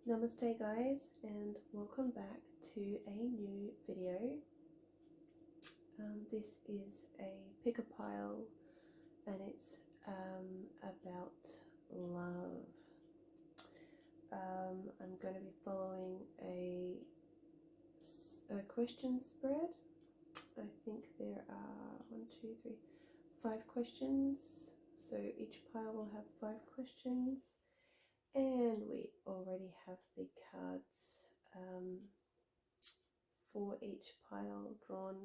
Namaste guys, and welcome back to a new video. This is a pick a pile and it's about love. I'm going to be following a question spread. I think there are 5 questions, so each pile will have 5 questions. And we already have the cards for each pile drawn.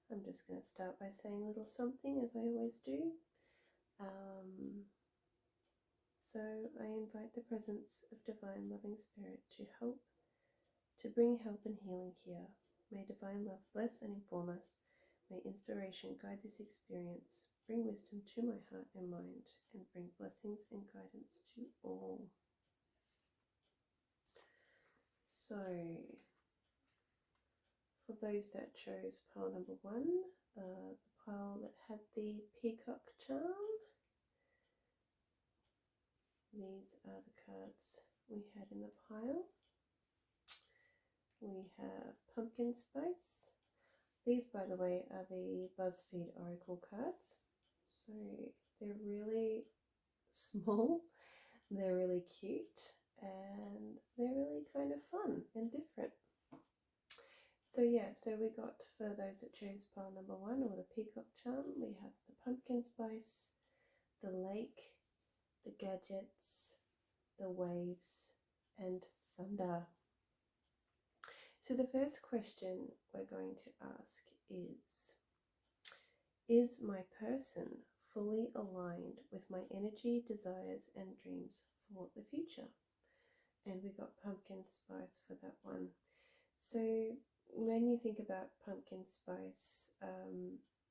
I'm just going to start by saying a little something, as I always do. So I invite the presence of divine loving spirit to bring help and healing here. May divine love bless and inform us. May inspiration guide this experience, bring wisdom to my heart and mind, and bring blessings and guidance to all. So, for those that chose pile number 1, the pile that had the peacock charm, these are the cards we had in the pile. We have pumpkin spice. These, by the way, are the Buzzfeed Oracle cards. So they're really small, they're really cute, and they're really kind of fun and different. So yeah, so we got, for those that chose pile number 1, or the peacock charm, we have the pumpkin spice, the lake, the gadgets, the waves, and thunder. So the first question we're going to ask is my person fully aligned with my energy, desires, and dreams for the future? And we got pumpkin spice for that one. So when you think about pumpkin spice,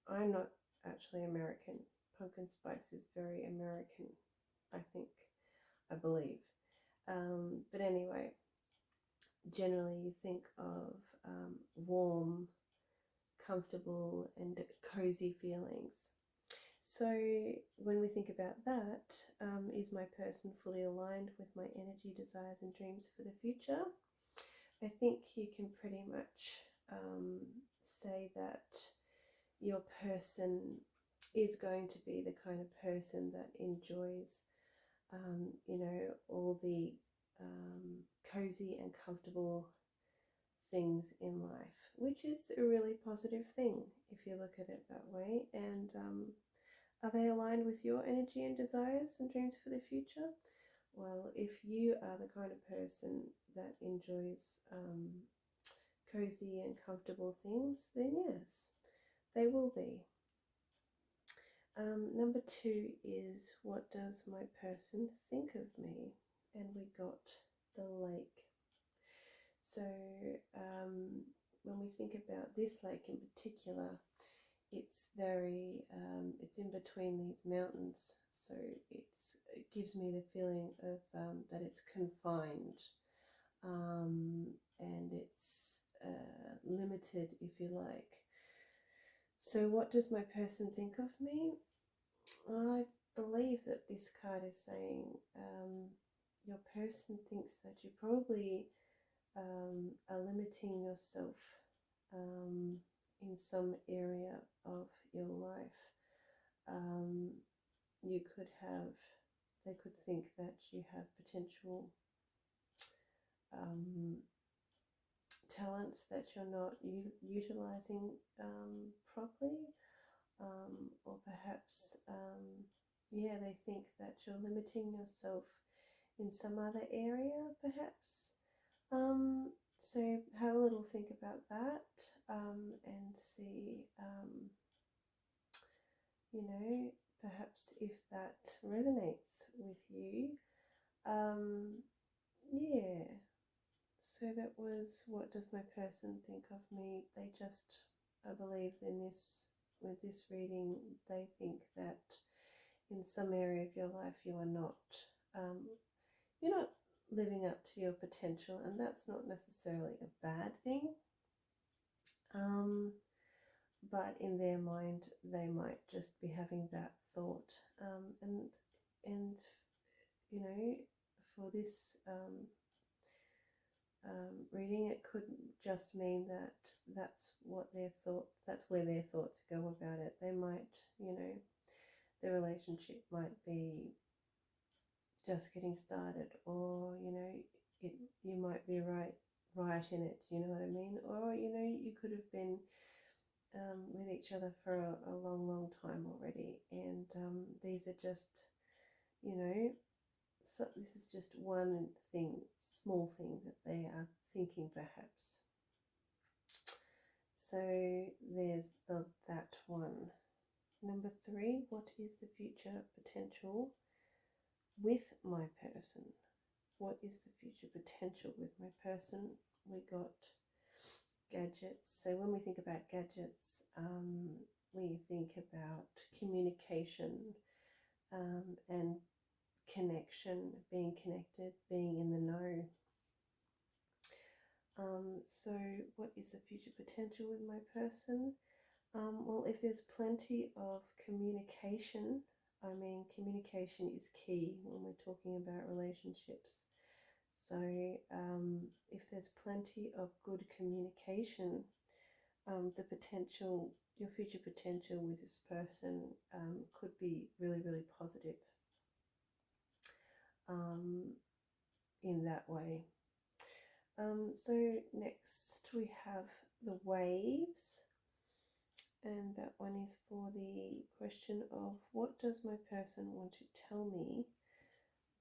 I'm not actually American. Pumpkin spice is very American, I believe. But anyway, generally you think of warm, comfortable, and cozy feelings. So when we think about that, is my person fully aligned with my energy, desires, and dreams for the future? I think you can pretty much say that your person is going to be the kind of person that enjoys, all the cozy and comfortable things in life, which is a really positive thing if you look at it that way. And are they aligned with your energy and desires and dreams for the future? Well, if you are the kind of person that enjoys cozy and comfortable things, then yes, they will be. Number 2 is, what does my person think of me? And we got the lake. So when we think about this lake in particular, it's very, it's in between these mountains, so it gives me the feeling of that it's confined, and it's limited, if you like. So what does my person think of me? I believe that this card is saying your person thinks that you probably are limiting yourself in some area of your life. They could think that you have potential talents that you're not utilizing properly, or perhaps, they think that you're limiting yourself in some other area, perhaps. So have a little think about that, and see, perhaps if that resonates with you. So that was, what does my person think of me? They just, I believe with this reading, they think that in some area of your life you're not living up to your potential, and that's not necessarily a bad thing. But in their mind, they might just be having that thought, and for this reading. It could just mean that that's what their thoughts, that's where their thoughts go about it. They might, you know, the relationship might be just getting started, or you know, you might be right in it. You know what I mean? Or you know, you could have been with each other for a long time already, and these are just, you know, so this is just one thing, small thing that they are thinking perhaps. So there's that one. Number 3, what is the future potential with my person? What is the future potential with my person? We got gadgets. So when we think about gadgets, we think about communication and connection, being connected, being in the know. So what is the future potential with my person? Well, if there's plenty of communication, I mean, communication is key when we're talking about relationships. So if there's plenty of good communication, the potential, your future potential with this person could be really positive in that way. So next we have the waves, and that one is for the question of what does my person want to tell me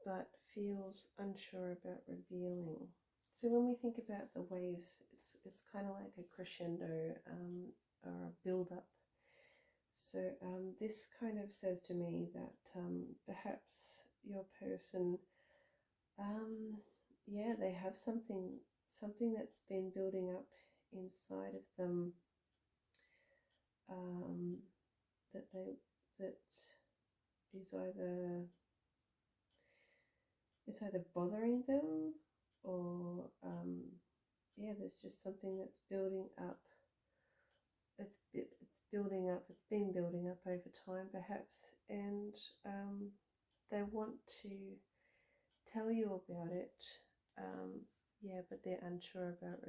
but feels unsure about revealing. So when we think about the waves, it's kind of like a crescendo or a build-up. So this kind of says to me that perhaps your person, yeah, they have something that's been building up inside of them, that is either bothering them, or yeah, there's just something that's building up. It's building up. It's been building up over time, perhaps, and they want to tell you about it. Yeah, but they're unsure about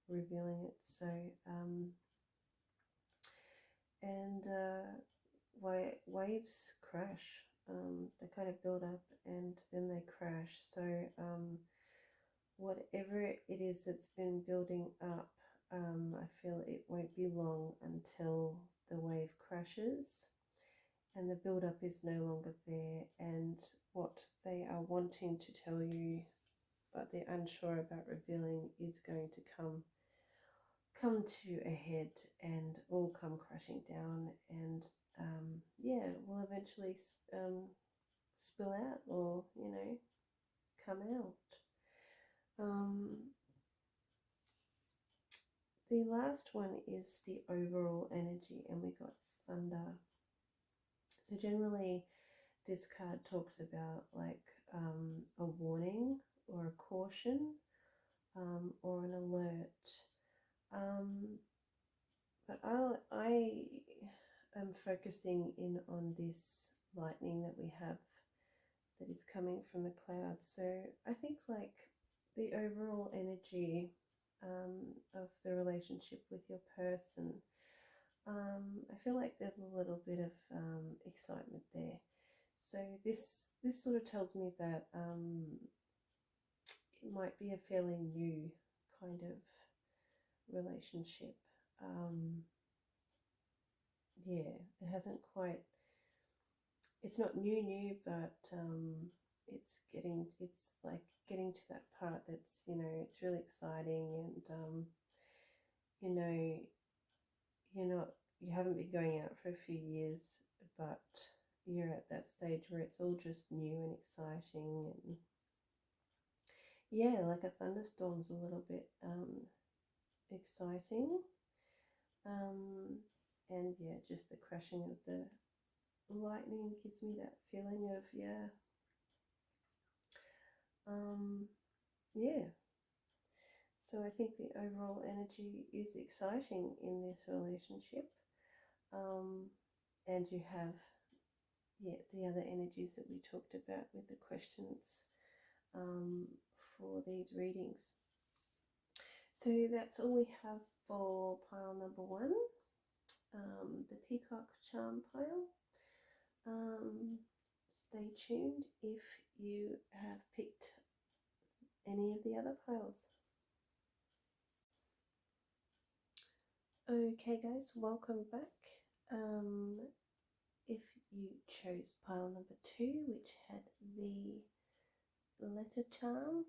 revealing it. So and waves crash. They kind of build up and then they crash. So whatever it is that's been building up, I feel it won't be long until the wave crashes and the build-up is no longer there, and what they are wanting to tell you but they're unsure about revealing is going to come to a head and all come crashing down, and yeah, will eventually spill out, or you know, come out. The last one is the overall energy, and we got thunder. So generally this card talks about like a warning or a caution, or an alert. But I am focusing in on this lightning that we have that is coming from the clouds. So I think like the overall energy of the relationship with your person, I feel like there's a little bit of excitement there. So this sort of tells me that it might be a fairly new kind of relationship. Yeah, it hasn't quite, it's not new, but it's like getting to that part that's, you know, it's really exciting, and you know, you haven't been going out for a few years, but you're at that stage where it's all just new and exciting, and yeah, like a thunderstorm's a little bit exciting, and yeah, just the crashing of the lightning gives me that feeling of yeah. Yeah, so I think the overall energy is exciting in this relationship, and you have, yeah, the other energies that we talked about with the questions for these readings. So that's all we have for pile number 1, the peacock charm pile. Stay tuned if you have picked any of the other piles. Okay guys, welcome back. If you chose pile number 2, which had the letter charm,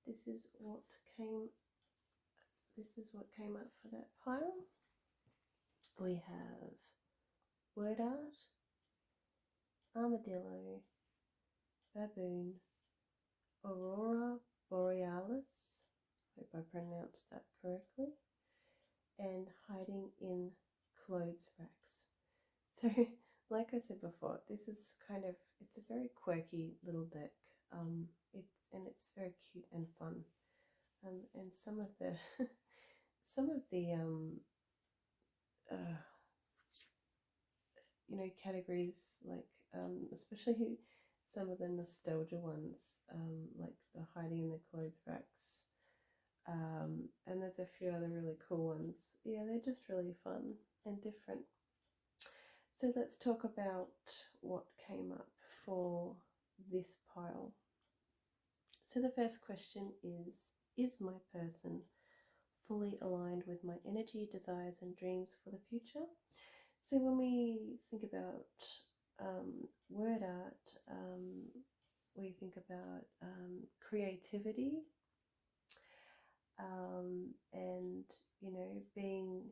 this is what came up for that pile. We have word art, armadillo, baboon, aurora borealis, hope I pronounced that correctly, and hiding in clothes racks. So like I said before, this is it's a very quirky little deck. It's very cute and fun. And some of the categories, like especially some of the nostalgia ones, like the hiding in the clothes racks, and there's a few other really cool ones. Yeah, they're just really fun and different. So let's talk about what came up for this pile. So the first question is my person fully aligned with my energy, desires and dreams for the future? So when we think about word art, we think about creativity, and being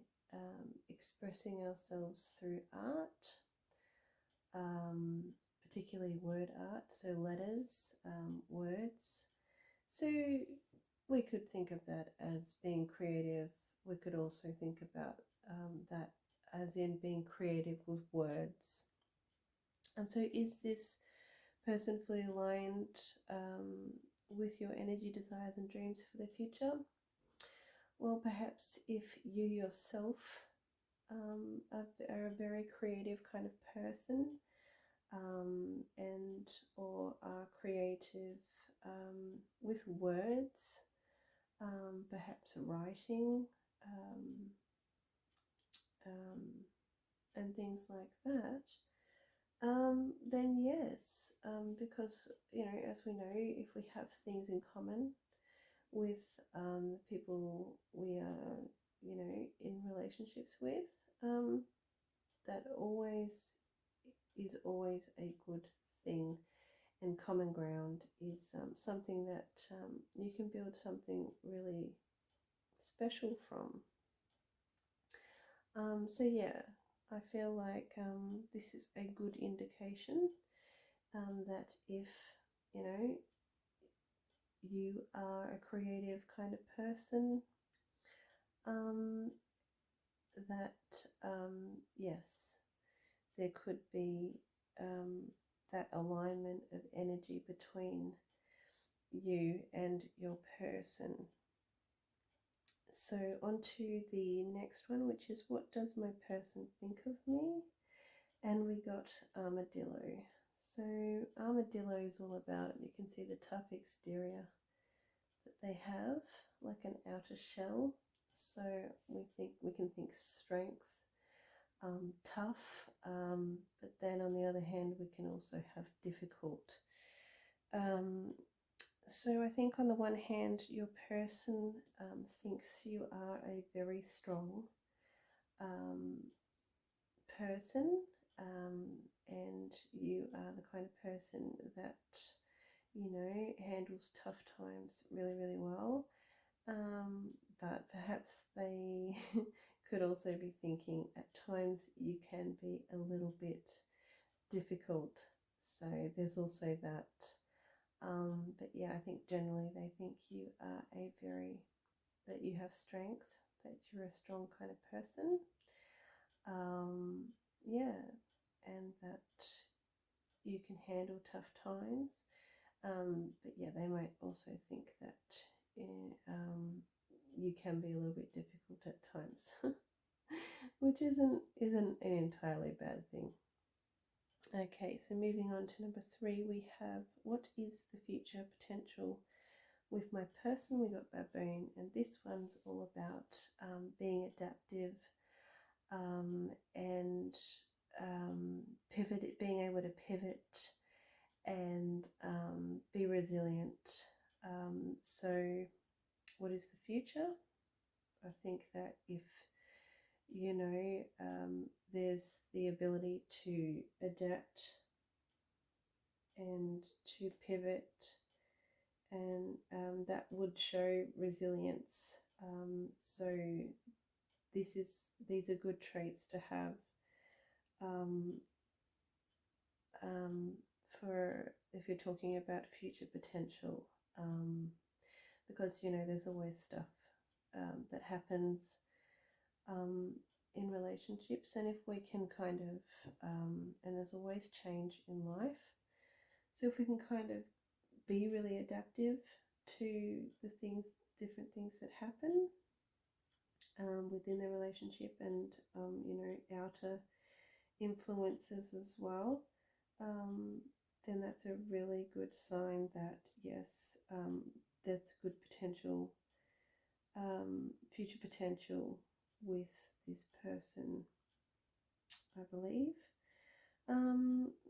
expressing ourselves through art, particularly word art, so letters, words. So we could think of that as being creative. We could also think about that as in being creative with words. So is this person fully aligned with your energy, desires and dreams for the future? Well, perhaps if you yourself are a very creative kind of person, and or are creative with words, perhaps writing, and things like that, then yes, because as we know, if we have things in common with the people we are in relationships with, that is always a good thing, and common ground is something that you can build something really special from. So yeah, I feel like this is a good indication that if you are a creative kind of person, that yes, there could be that alignment of energy between you and your person. So on to the next one, which is what does my person think of me? And we got armadillo. So armadillo is all about, you can see the tough exterior that they have, like an outer shell. So we can think strength, tough, but then on the other hand we can also have difficult. So I think on the one hand your person thinks you are a very strong person, and you are the kind of person that handles tough times really, really well, but perhaps they could also be thinking at times you can be a little bit difficult. So there's also that, but yeah, I think generally they think you are that you have strength, that you're a strong kind of person, yeah, and that you can handle tough times, but yeah, they might also think that you can be a little bit difficult at times, which isn't an entirely bad thing. Okay, so moving on to number 3, we have what is the future potential with my person, we got baboon, and this one's all about being adaptive and being able to pivot and be resilient. So what is the future? I think that if there's the ability to adapt and to pivot, and that would show resilience. So these are good traits to have for if you're talking about future potential, because there's always stuff that happens in relationships, and if we can kind of and there's always change in life, so if we can kind of be really adaptive to the different things that happen within the relationship, and outer influences as well, then that's a really good sign that yes, there's good potential, future potential with this person, I believe.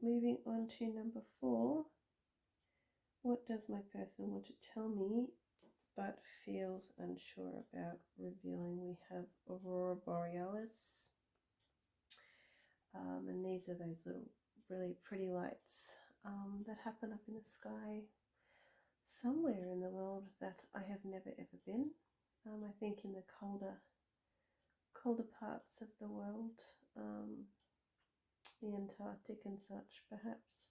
Moving on to number 4. What does my person want to tell me but feels unsure about revealing? We have Aurora Borealis, and these are those little really pretty lights that happen up in the sky somewhere in the world that I have never ever been. I think in the colder parts of the world, the Antarctic and such, perhaps.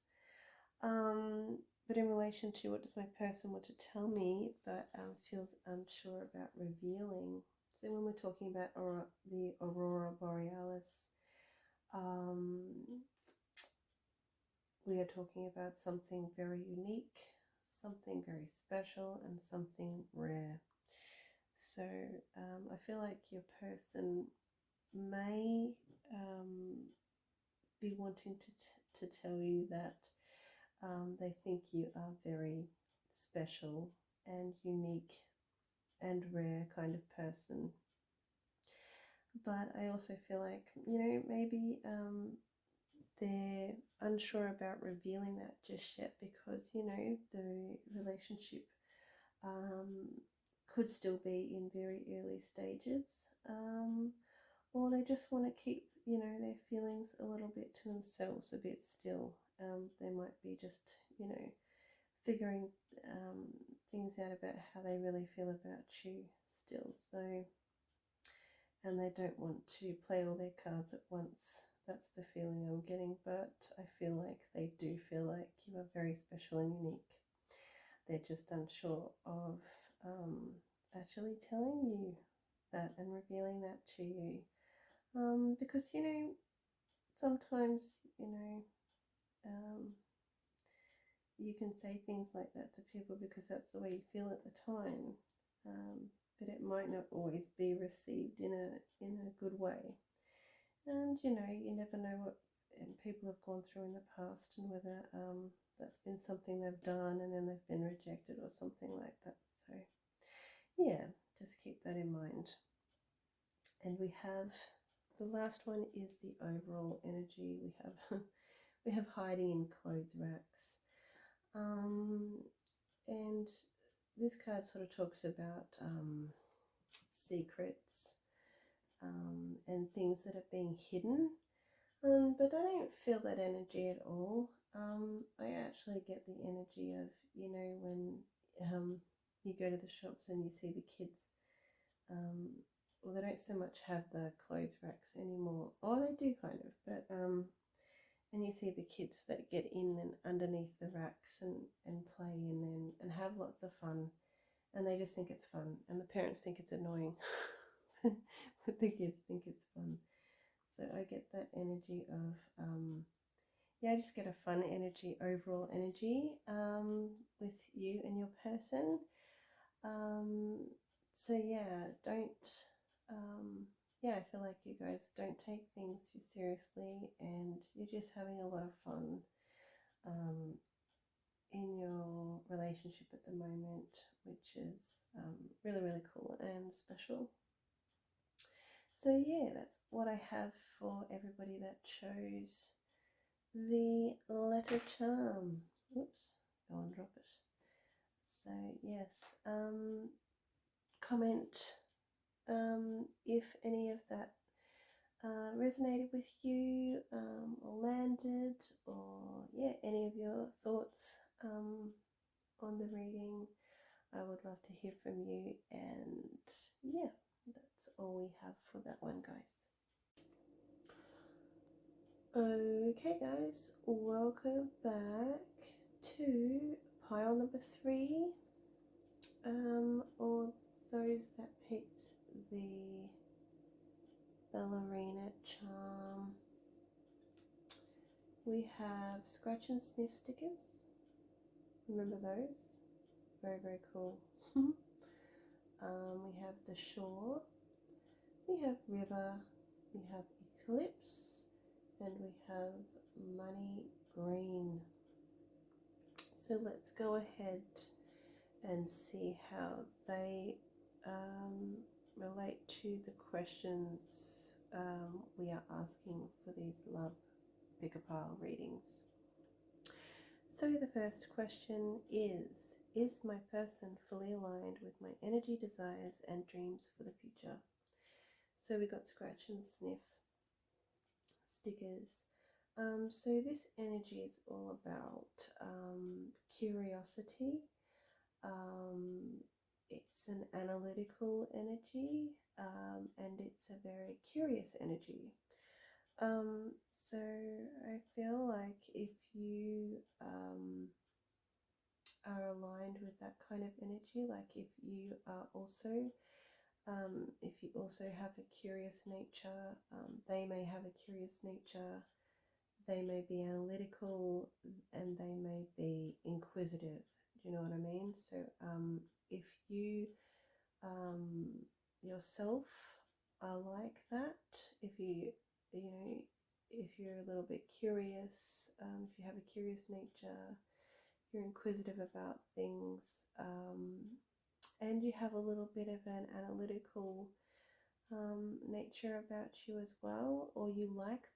But in relation to what does my person want to tell me but feels unsure about revealing, so when we're talking about the Aurora Borealis, we are talking about something very unique, something very special, and something rare. So I feel like your person may be wanting to tell you that they think you are very special and unique and rare kind of person. But I also feel like, maybe they're unsure about revealing that just yet because, the relationship could still be in very early stages, or they just want to keep, their feelings a little bit to themselves, a bit still. They might be just, figuring things out about how they really feel about you still. So, and they don't want to play all their cards at once. That's the feeling I'm getting, but I feel like they do feel like you are very special and unique. They're just unsure of actually telling you that and revealing that to you, because sometimes you can say things like that to people because that's the way you feel at the time, but it might not always be received in a good way. And you never know what people have gone through in the past, and whether that's been something they've done and then they've been rejected or something like that. So yeah, just keep that in mind. And we have the last one is the overall energy. We have hiding in clothes racks, and this card sort of talks about secrets and things that are being hidden, but I don't feel that energy at all. I actually get the energy of, when you go to the shops and you see the kids, well, they don't so much have the clothes racks anymore, or they do kind of, but and you see the kids that get in and underneath the racks and play in them and have lots of fun, and they just think it's fun, and the parents think it's annoying. But the kids think it's fun. So I get that energy of I just get a fun energy, overall energy, with you and your person. So yeah, don't I feel like you guys don't take things too seriously, and you're just having a lot of fun in your relationship relationship at the moment, which is really, really cool and special. So yeah, that's what I have for everybody that chose the letter charm. Oops, go and drop it. So yes, comment if any of that resonated with you or landed, or yeah, any of your thoughts on the reading. I would love to hear from you, and yeah, that's all we have for that one, guys. Okay guys, welcome back to pile number 3, or those that picked the ballerina charm. We have scratch and sniff stickers. Remember those? Very, very cool. We have the shore, we have river, we have eclipse, and we have money green. So let's go ahead and see how they relate to the questions we are asking for these love pick-a-pile readings. So the first question is my person fully aligned with my energy, desires, and dreams for the future? So we got scratch and sniff stickers. So this energy is all about curiosity. It's an analytical energy, and it's a very curious energy. So I feel like if you are aligned with that kind of energy, like if you are also if you also have a curious nature, they may have a curious nature, they may be analytical, and they may be inquisitive. Do you know what I mean? So if you yourself are like that, if if you're a little bit curious, if you have a curious nature, you're inquisitive about things, and you have a little bit of an analytical nature about you as well, or you like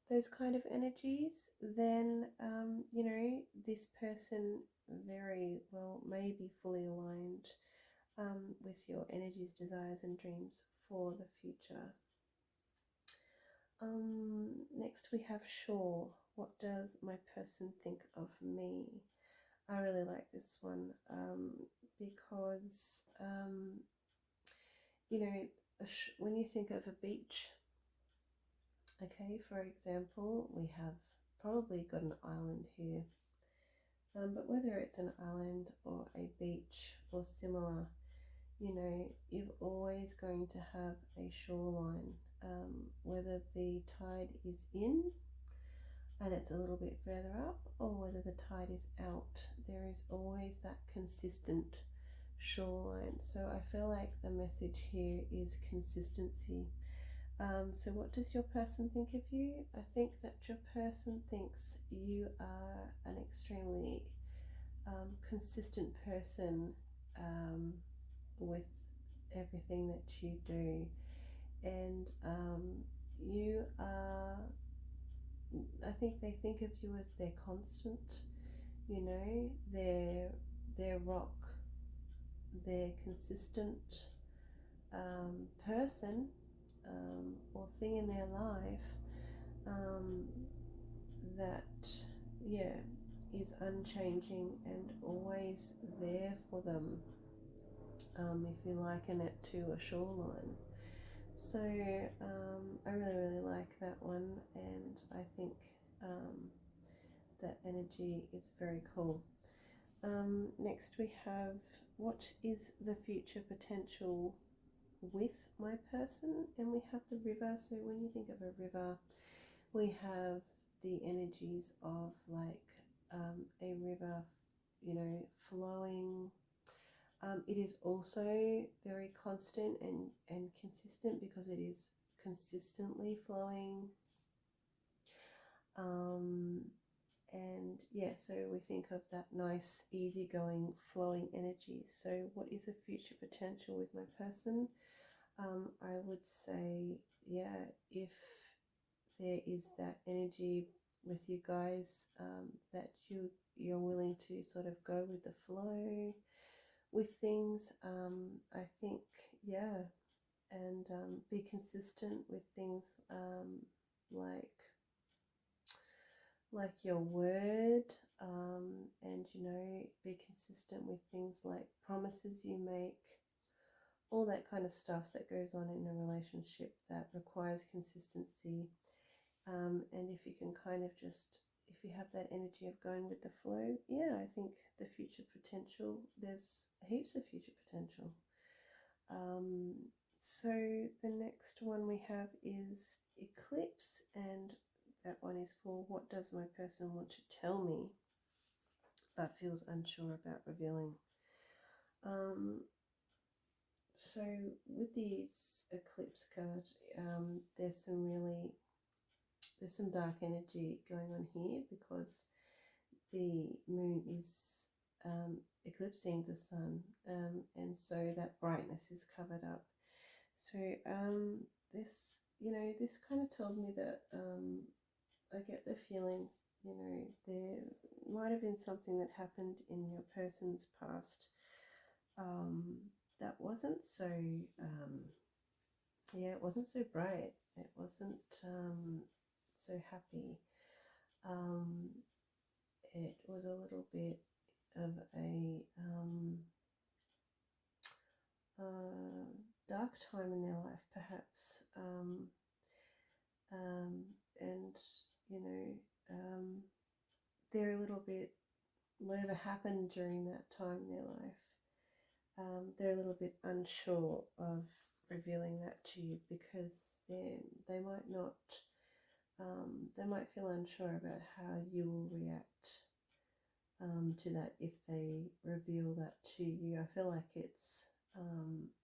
those kind of energies, then this person very well may be fully aligned with your energies, desires, and dreams for the future. Next we have shore. What does my person think of me? I really like this one because when you think of a beach, okay, for example, we have probably got an island here, but whether it's an island or a beach or similar, you're always going to have a shoreline, whether the tide is in and it's a little bit further up, or whether the tide is out, there is always that consistent shoreline. So I feel like the message here is consistency. So what does your person think of you? I think that your person thinks you are an extremely consistent person with everything that you do, and you are, I think they think of you as their constant, their rock, their consistent person or thing in their life that is unchanging and always there for them, if you liken it to a shoreline. So I really, really like that one, and I think that energy is very cool. Next we have, what is the future potential with my person? And we have the river. So when you think of a river, we have the energies of like a river, flowing. It is also very constant and consistent because it is consistently flowing. And yeah, so we think of that nice, easygoing, flowing energy. So what is a future potential with my person? I would say, yeah, if there is that energy with you guys, that you're willing to sort of go with the flow with things, I think, yeah, and be consistent with things, like your word, and be consistent with things like promises you make, all that kind of stuff that goes on in a relationship that requires consistency. And if you can kind of just, if you have that energy of going with the flow, yeah, I think the future potential, there's heaps of future potential. So the next one we have is eclipse, and that one is for what does my person want to tell me but feels unsure about revealing. So with these eclipse cards, there's some dark energy going on here because the moon is eclipsing the sun, and so that brightness is covered up. So this this kind of tells me that I get the feeling, there might have been something that happened in your person's past, that wasn't so it wasn't so bright, it wasn't so happy. It was a little bit of a dark time in their life, perhaps, and they're a little bit, whatever happened during that time in their life, they're a little bit unsure of revealing that to you because they might not, they might feel unsure about how you will react to that if they reveal that to you. I feel like it's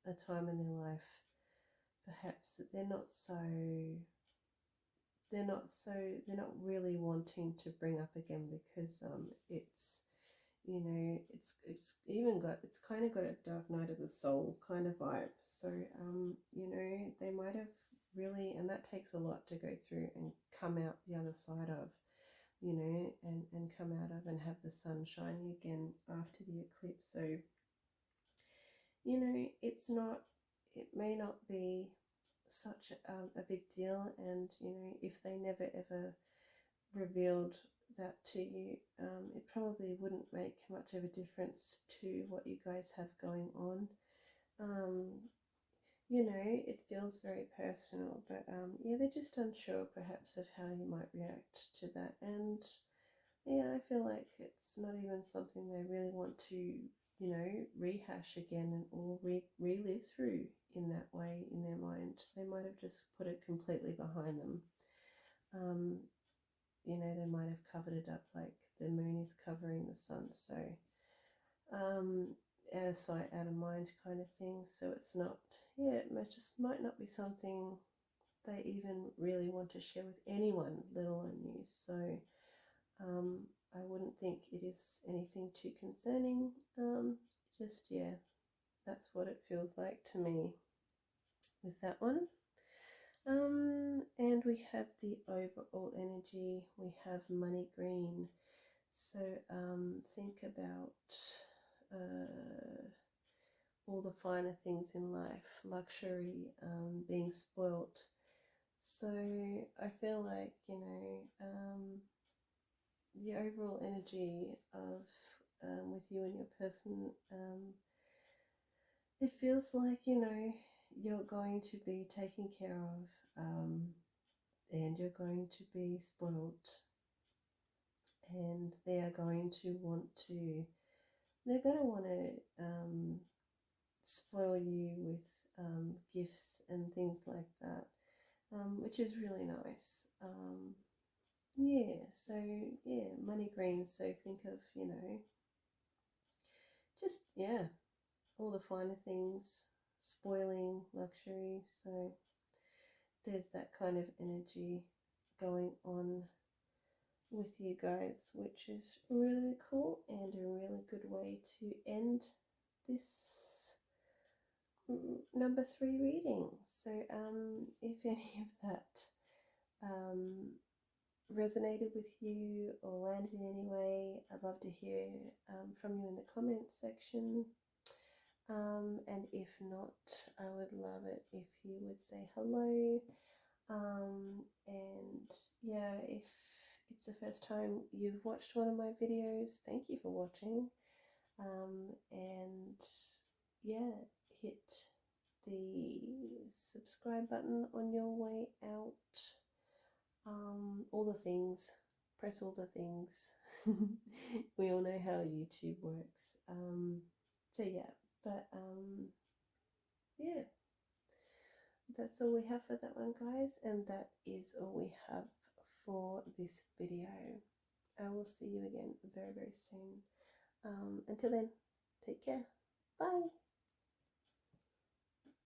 a time in their life perhaps that they're not really wanting to bring up again, because it's it's even got, it's kind of got a dark night of the soul kind of vibe. So they might have really, and that takes a lot to go through and come out the other side of, and come out of and have the sun shining again after the eclipse. So it may not be such a big deal, and if they never ever revealed that to you, it probably wouldn't make much of a difference to what you guys have going on. It feels very personal, but yeah, they're just unsure perhaps of how you might react to that. And yeah, I feel like it's not even something they really want to rehash again or relive through in that way in their mind. They might have just put it completely behind them. They might have covered it up like the moon is covering the sun. So out of sight, out of mind kind of thing. So it's not, it might not be something they even really want to share with anyone, let alone you. So I wouldn't think it is anything too concerning. Just, yeah, that's what it feels like to me with that one. And we have the overall energy. We have money green. So think about all the finer things in life, luxury, being spoilt. So I feel like, the overall energy of with you and your person, it feels like, you're going to be taken care of, and you're going to be spoilt, and they're going to want to spoil you with gifts and things like that, which is really nice. Yeah, so yeah, money green. So think of, just, yeah, all the finer things, spoiling, luxury. So there's that kind of energy going on with you guys, which is really cool and a really good way to end this number 3 reading. So if any of that resonated with you or landed in any way, I'd love to hear from you in the comments section. And if not, I would love it if you would say hello. And yeah, if it's the first time you've watched one of my videos, thank you for watching. And yeah, hit the subscribe button on your way out. All the things, press all the things. We all know how YouTube works. So yeah, but yeah, that's all we have for that one, guys, and that is all we have for this video. I will see you again very, very soon. Until then, take care. Bye.